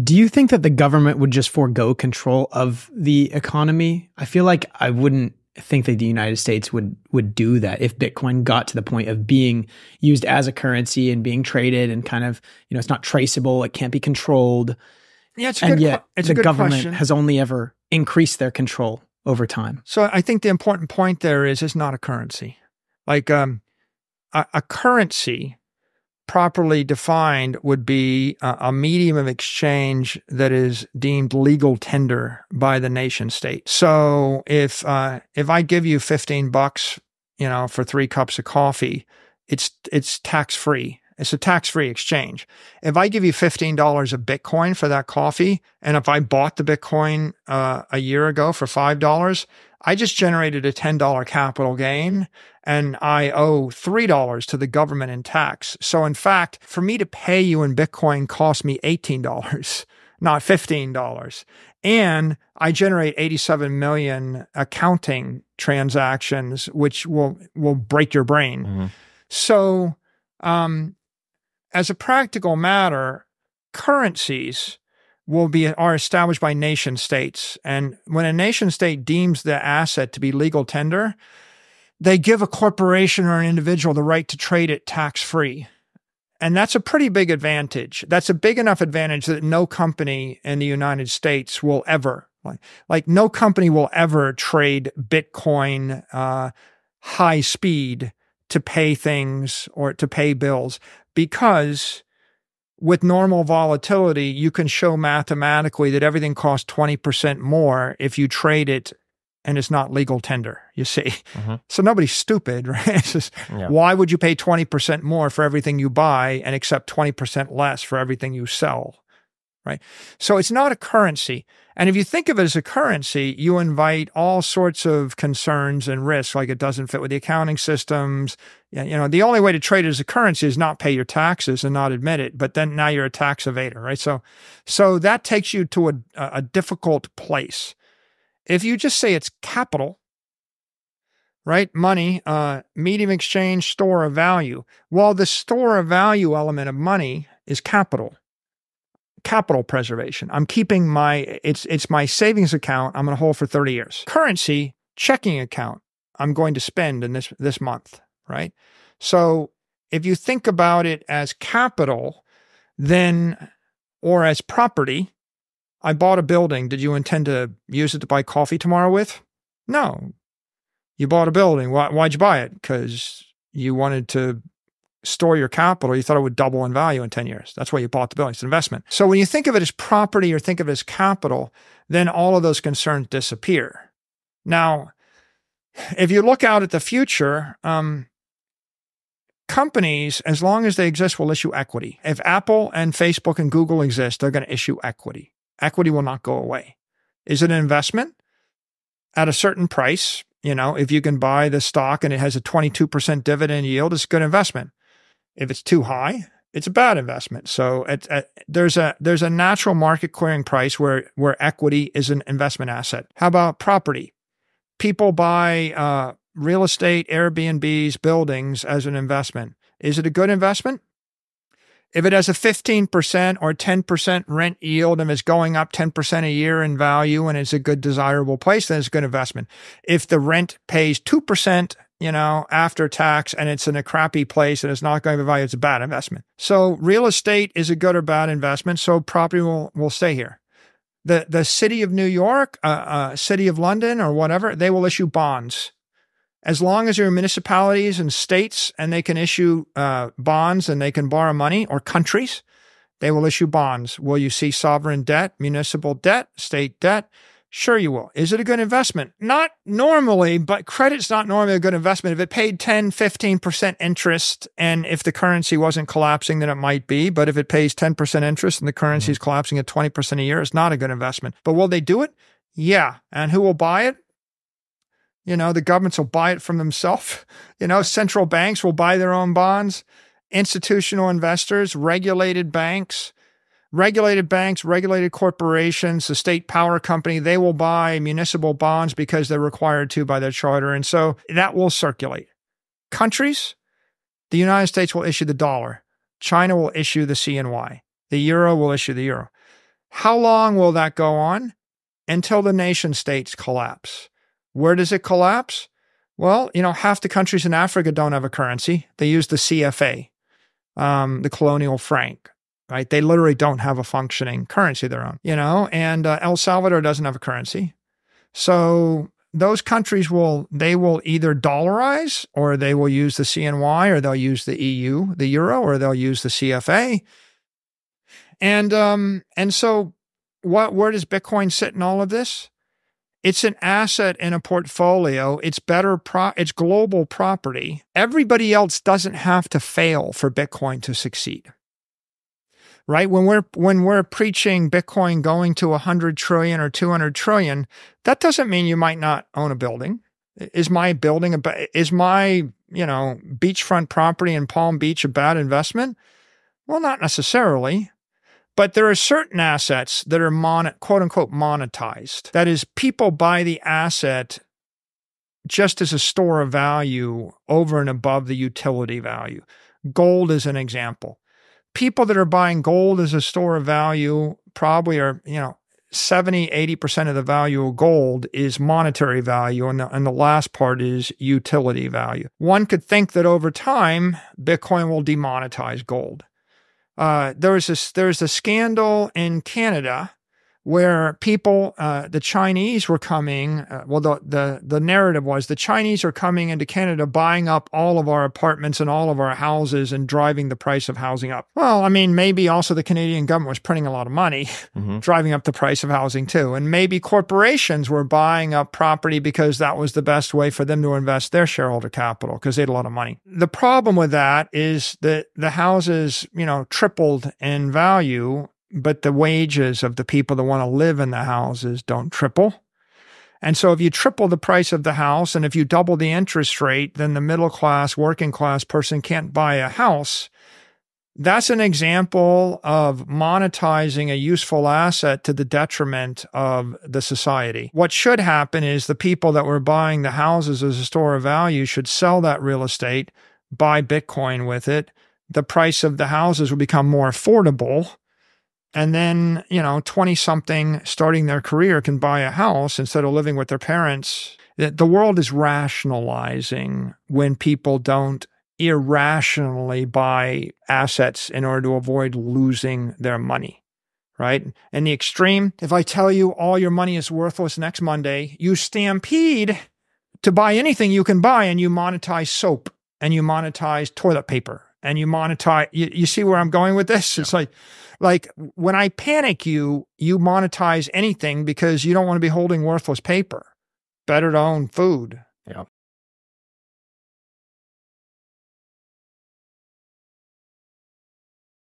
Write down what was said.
Do you think that the government would just forego control of the economy? I feel like I wouldn't think that the United States would do that if Bitcoin got to the point of being used as a currency and being traded and kind of, it's not traceable, it can't be controlled. Yeah, it's the government has only ever increased their control over time. So I think the important point there is it's not a currency. Like a currency, properly defined, would be a medium of exchange that is deemed legal tender by the nation state. So if I give you $15, for 3 cups of coffee, it's tax free. It's a tax-free exchange. If I give you $15 of Bitcoin for that coffee, and if I bought the Bitcoin a year ago for $5, I just generated a $10 capital gain, and I owe $3 to the government in tax. So in fact, for me to pay you in Bitcoin cost me $18, not $15. And I generate 87 million accounting transactions, which will break your brain. Mm-hmm. So, as a practical matter, currencies are established by nation states. And when a nation state deems the asset to be legal tender, they give a corporation or an individual the right to trade it tax-free. And that's a pretty big advantage. That's a big enough advantage that no company in the United States will ever, like no company will ever trade Bitcoin high speed to pay things or to pay bills, because with normal volatility, you can show mathematically that everything costs 20% more if you trade it and it's not legal tender, you see. Mm-hmm. So nobody's stupid, right? It's just, why would you pay 20% more for everything you buy and accept 20% less for everything you sell, right? So it's not a currency. And if you think of it as a currency, you invite all sorts of concerns and risks, like it doesn't fit with the accounting systems. The only way to trade it as a currency is not pay your taxes and not admit it, but then now you're a tax evader, right? So that takes you to a difficult place. If you just say it's capital, right? Money, medium exchange, store of value. Well, the store of value element of money is capital preservation. I'm keeping it's my savings account I'm going to hold for 30 years. Currency, checking account, I'm going to spend in this month, right? So if you think about it as capital, then, or as property, I bought a building. Did you intend to use it to buy coffee tomorrow with? No. You bought a building. Why'd you buy it? Because you wanted to store your capital. You thought it would double in value in 10 years. That's why you bought the building. It's an investment. So when you think of it as property or think of it as capital, then all of those concerns disappear. Now, if you look out at the future, companies, as long as they exist, will issue equity. If Apple and Facebook and Google exist, they're going to issue equity. Equity will not go away. Is it an investment? At a certain price, if you can buy the stock and it has a 22% dividend yield, it's a good investment. If it's too high, it's a bad investment. So there's a natural market clearing price where equity is an investment asset. How about property? People buy real estate, Airbnbs, buildings as an investment. Is it a good investment? If it has a 15% or 10% rent yield and it's going up 10% a year in value and it's a good desirable place, then it's a good investment. If the rent pays 2%, after tax and it's in a crappy place and it's not going to value, it's a bad investment. So real estate is a good or bad investment. So property will stay here. The city of New York, city of London or whatever, they will issue bonds. As long as there are municipalities and states and they can issue bonds and they can borrow money, or countries, they will issue bonds. Will you see sovereign debt, municipal debt, state debt? Sure you will. Is it a good investment? Not normally, but credit's not normally a good investment. If it paid 10, 15% interest, and if the currency wasn't collapsing, then it might be. But if it pays 10% interest and the currency is collapsing at 20% a year, it's not a good investment. But will they do it? Yeah. And who will buy it? The governments will buy it from themselves. Central banks will buy their own bonds. Institutional investors, regulated banks, regulated corporations, the state power company, they will buy municipal bonds because they're required to by their charter. And so that will circulate. Countries, the United States will issue the dollar. China will issue the CNY. The euro will issue the euro. How long will that go on? Until the nation states collapse. Where does it collapse? Well, half the countries in Africa don't have a currency. They use the CFA, the colonial franc, right? They literally don't have a functioning currency of their own, and El Salvador doesn't have a currency. So those countries will either dollarize, or they will use the CNY, or they'll use the EU, the euro, or they'll use the CFA. And so where does Bitcoin sit in all of this? It's an asset in a portfolio. It's it's global property. Everybody else doesn't have to fail for Bitcoin to succeed. Right? When we're preaching Bitcoin going to 100 trillion or 200 trillion, that doesn't mean you might not own a building. Is my beachfront property in Palm Beach a bad investment? Well, not necessarily. But there are certain assets that are quote unquote monetized. That is, people buy the asset just as a store of value over and above the utility value. Gold is an example. People that are buying gold as a store of value probably are, 70, 80% of the value of gold is monetary value, and the last part is utility value. One could think that over time, Bitcoin will demonetize gold. There's a scandal in Canada where people, the Chinese were coming. The narrative was the Chinese are coming into Canada, buying up all of our apartments and all of our houses and driving the price of housing up. Well, maybe also the Canadian government was printing a lot of money, driving up the price of housing too. And maybe corporations were buying up property because that was the best way for them to invest their shareholder capital because they had a lot of money. The problem with that is that the houses, tripled in value, but the wages of the people that want to live in the houses don't triple. And so if you triple the price of the house and if you double the interest rate, then the middle class, working class person can't buy a house. That's an example of monetizing a useful asset to the detriment of the society. What should happen is the people that were buying the houses as a store of value should sell that real estate, buy Bitcoin with it. The price of the houses will become more affordable. And then, 20-something starting their career can buy a house instead of living with their parents. The world is rationalizing when people don't irrationally buy assets in order to avoid losing their money, right? In the extreme, if I tell you all your money is worthless next Monday, you stampede to buy anything you can buy, and you monetize soap, and you monetize toilet paper, and you monetize, you see where I'm going with this? Yeah. It's like when I panic you monetize anything because you don't want to be holding worthless paper. Better to own food. Yeah.